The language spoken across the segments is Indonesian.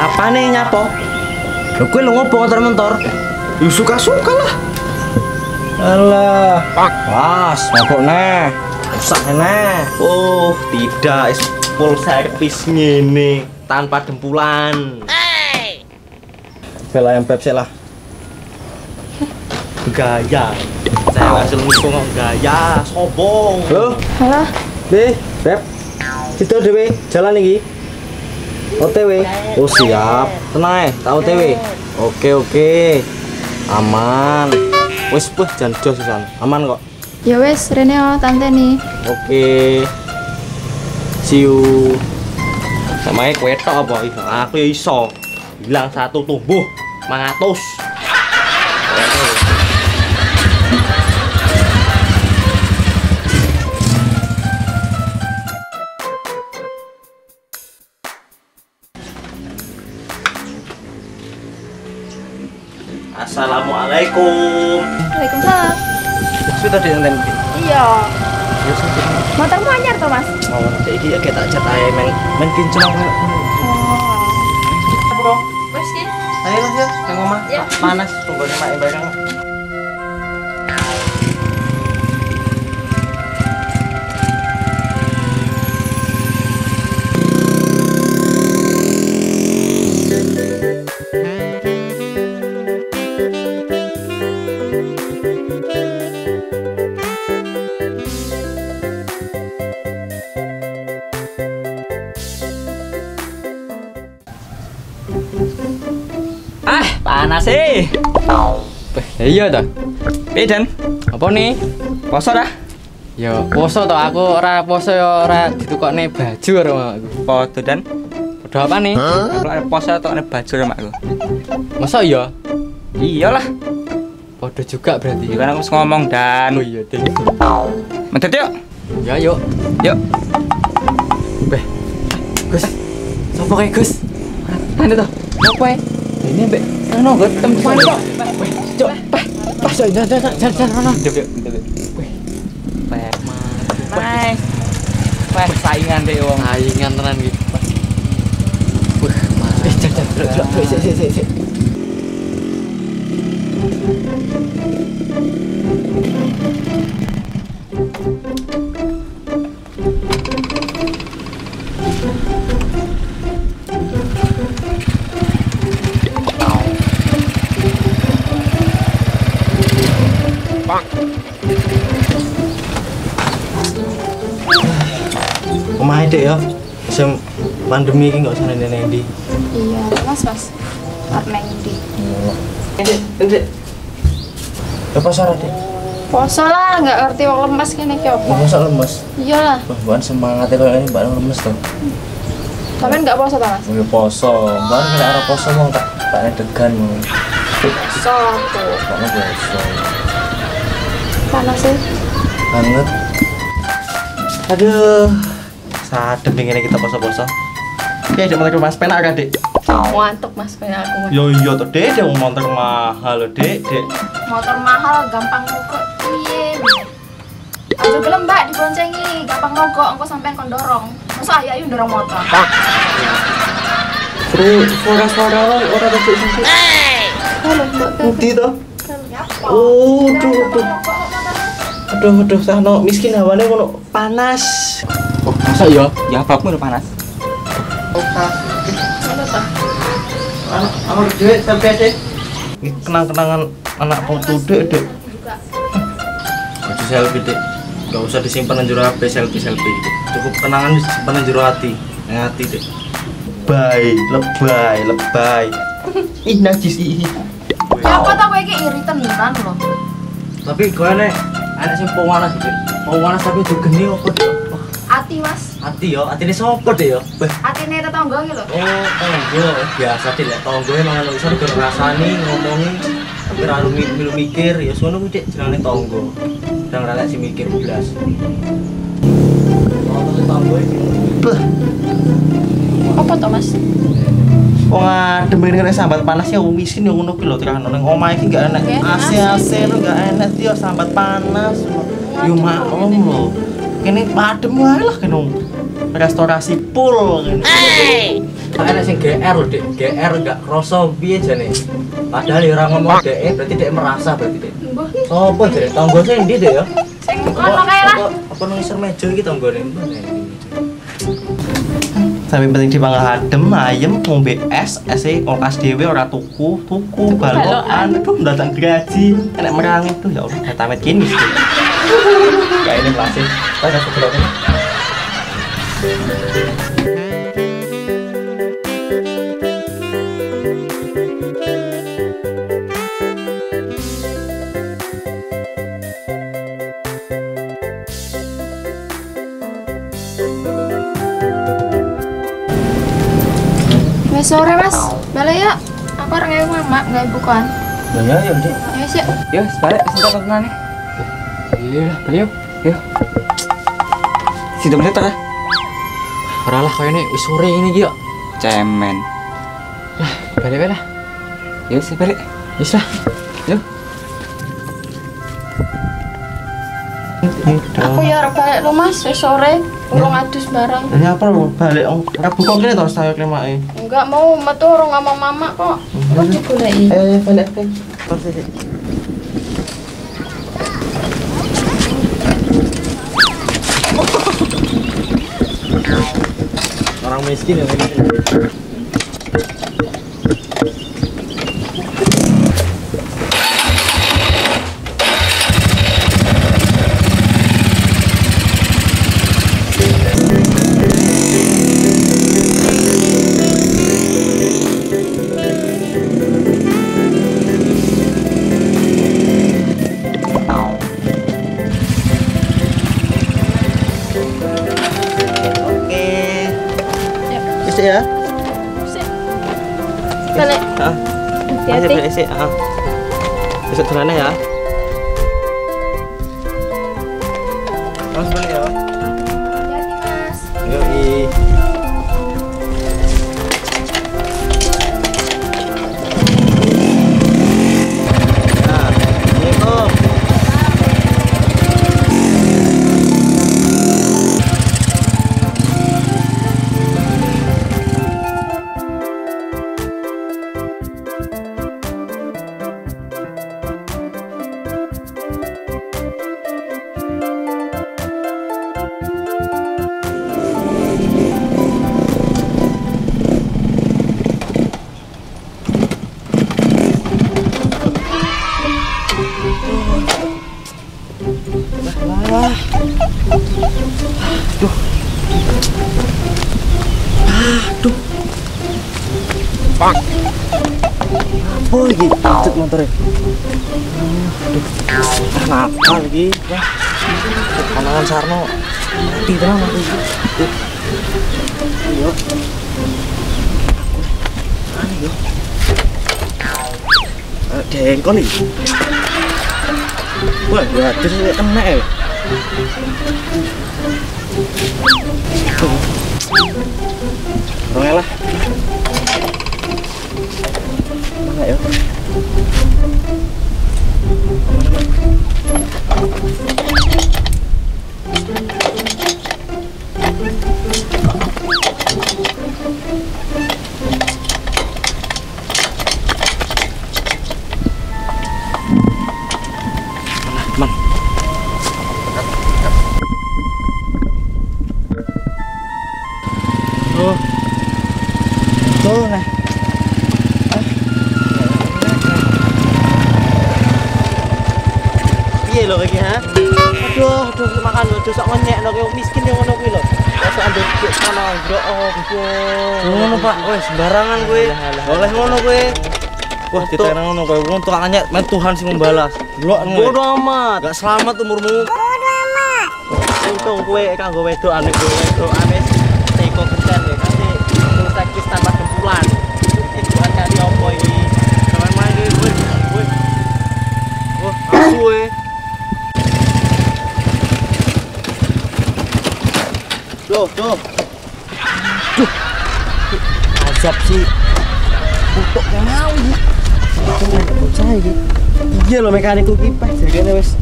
Apa nih nyapo? Lho kowe lu ngopo motor-motor? Ya suka-suka lah. Alah. Was, mabuk neh. Rusak neh. Oh, tidak full service ngene tanpa dempulan. Bela yang Pepsi lah. Gaya. Saya langsung ngikung gaya, sombong. Loh? Halo. Beb. Itu dhewe jalan iki. OTW. Oh siap. Tenang tak OTW. Oke. Aman. Wis jangan jos sisan. Aman kok. Ya wes, rene tante nih. Oke. See you. Samae kowe tok apa? Aku ya iso. Bilang satu tumbuh 500. Assalamualaikum. Waalaikumsalam. Sudah dinten. Iya. Ya sudah. Motormu anyar toh, Mas? Oh, jadi ya kita cat ae men kinclong. Bro, Wes ki. ayo Mas ya, nang omah. Ya. Panas tunggone mak bareng. Panas sih. Iya dah. Beden. Apa nih? Poso dah. Ya poso toh, aku ora poso ya ora ditukokne baju karo aku. Foto dan Padha apa nih? kalau poso tokne baju sama aku. Masa iya? Iyalah. Padha juga berarti. Ya kan aku wis ngomong dan. Oh iya, Ding. Mentet yuk. Ya yuk. Yuk. Beh. Gus. Sopo kae, Gus? Ane toh. Sopo ae? Ini mbek anu kok tempat kok. Cok. Pas jangan. Dep. Wih. Pek mas. Wah, saingan deh wong. Saingan tenan iki. Wih, mas. Jangan. Sik. Omah Dek ya. Sem pandemi iki enggak usah nendi. Iya, Mas. Arep ndi? Dek. Apa syarat Dek? Poso lah, nggak ngerti wong lemas kene ki opo. Masa lemes? Iyalah. Wah, bukan semangatnya kalau ini mbak lemes tuh. Sampeyan nggak poso ta, Mas? Mau poso, mbak kena arah poso mau tak degan mau. Poso aku. Mbaknya poso. Panas sih. Banget. Aduh, sadem pengen kita poso-poso. Oke, Dek mau Mas penak kan Dek? Ngantuk Mas kayak aku. Yo iya tuh Dek, dia mau motor mahal loh Dek. Motor mahal gampang mogok piye? Aja gelem Mbak diboncengi, gampang mogok engko sampean kon dorong. Masa ayu dorong motor. Suara orang ada sih. Halo Mbak. Bukti toh? Nyapa? Oh, aduh, sahno miskin hawane ngono panas. Oh, masa iya? Ya bapakmu udah panas. Aku duit sampai Dek. Ini kenang-kenangan anak foto Dek. Baju selfie Dek. Gak usah disimpan di jero HP selfie. Cukup kenangan disimpan di jero hati. Hati Dek. lebay. Ih najis ih. Apa tau kowe iki iri tenan lho. Tapi kowe nek anak sing panas iki. Panas tapi digeni opo Dik? Ati Mas. Ati yo, atine sapa Dik yo? Atine tetangga iki lho. Oh, tonggo biasa Dik lek tonggo emang ono iso ngrasani ngomongi ora mikir ya sono ku Dik jenenge tonggo. Nang ra lek sing mikir blas. Ono tonggo iki. Apa to Mas? Wong adem nek sambat panas ya wong miskin yo ngono kuwi lho tekan nang omah iki gak enak AC lho gak enak yo sambat panas. Yo maklum lho. Kene adem wae lah kene. Restorasi full ngene. Enak sing GR lho Dik, GR gak kroso piye jane. Padahal ya ora ngomong Dek, berarti Dek merasa berarti Dek. Mbah. Sopo jare tanggo sing ndi Dek ya? Sing kono kae lah. Apa nang isor meja iki tanggone. Sampai penting dipangga adem, ayem, ngombe es kulkas dhewe ora tuku balokan. Aduh, datang gaji, enek merangit tuh ya Allah, tamet kini sih. Kayak ini plastik. Kita segelok ini. Wes sore Mas. Balik ya. Aku arep ngewe mama, enggak bukan. Ya ya, Dik. Ayo sih. Yo, balik sebentar tontonane. Iya, balik yuk. Situ menit ta? Ora lah koyo ini wis sore ini iki yo. Cemen. Lah, balik lah. Yo, sih balik. Wis lah. Yo. Aku ya arep balik lo Mas, wis sore. Urung adus bareng. Ini apa lo? Balik ora buka kene to saya klemake. Enggak mau metu urung ngomong mama kok. Kok digoleki? Balik. Terus Dik. Orang miskin ya ini. Ya. Balik. Hati-hati. Balik sih. Besok jalannya ya. Mas balik ya. Hati-hati Mas. Yoi. Assalamualaikum. Aduh. Pak. Apa lagi? Cek motornya. Aduh. Nakal lagi. Wah. Kanangan Sarno. Mati tenang aku. Yo. Ani yo. Dengkol iki. Wah, gratis kena ya. Rongel lah. Mana ya? Mana, tuh nah. Piye lho iki ha? Aduh, makan lho, sok ngenyek lho, miskin yang ngono kuwi lho. Masa ambil duit sana nggak opo. Ngono Pak, wes sembarangan kowe. Boleh ngono kowe. Wah, diterang ngono kowe. Wong tukang nanya men Tuhan sing membalas. Delok Bodo amat. Gak selamat umurmu. Untung kowe kanggo wedokane kowe wedokane teko kenten ya kasih terus teknis tambah gempulan. Itu aja di opo iki. Sampeyan main kowe. Wah, asu kowe. Duh. Azab sih. Untuk yang mau iki. Bocah iki. Iya lho mekanikku ki pas jadiane wis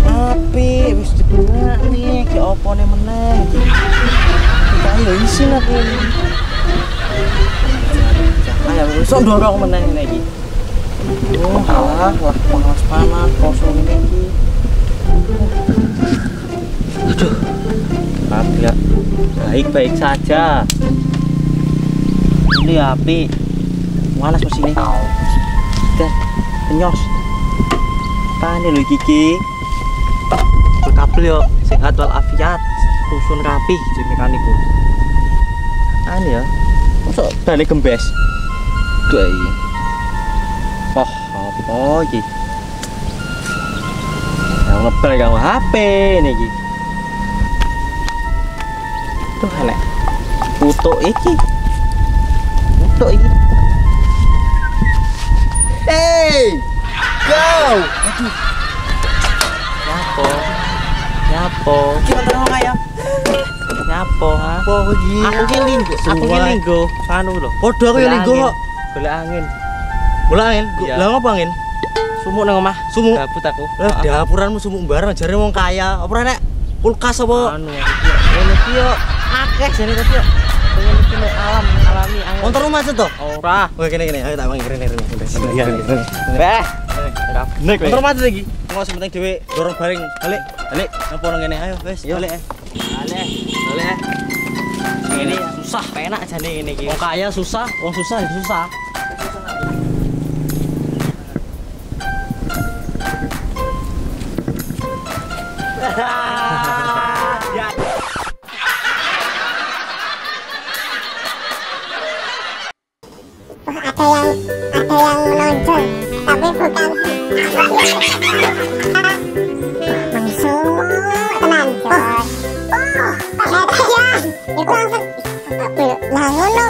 apik wis dibenak nih ki opone meneh. Kita yo isin aku ini. Ayo sok dorong meneh ngene iki. Oh, alah panas kosong ngene iki. Aduh. Alhamdulillah. Baik-baik saja. Ini api. Malas mesinnya. Dan penyos. Tane lho Kiki. Kabel yo sehat walafiat. Rusun rapi jadi mekaniku. Ane ya. Mosok balik gembes. Duh iki. Oh, apa iki? Ya ngebel karo HP niki. Tuh elek. Foto iki. Foto iki. Hey! Go! Aduh. Nyapo? Kita terang kaya. Nyapo, ha? Apa iki? Aku ki linggo. Anu lho. Podho aku ya linggo kok. Golek angin. Bola angin. Iya. Lah ngopo angin? Sumuk nang omah. Sumuk. Gabut aku. Lah dapuranmu sumuk bareng jare wong kaya. Apa nek kulkas apa? Anu ngene iki yo akeh jane tapi yo pengen iki alam alami angin. Motor rumah macet toh? Ora. Oke kene. Ayo tak mangi kene. Beh. Nek motor macet iki. Mau penting dhewe dorong bareng. Balik. Napa nang kene ayo wis balik. Balik. Ini susah penak jane ngene iki. Wong kaya susah, wong susah ya susah. Ada yang menonjol tapi bukan langsung tenan coy. Oh ternyata ya itu langsung lah ngono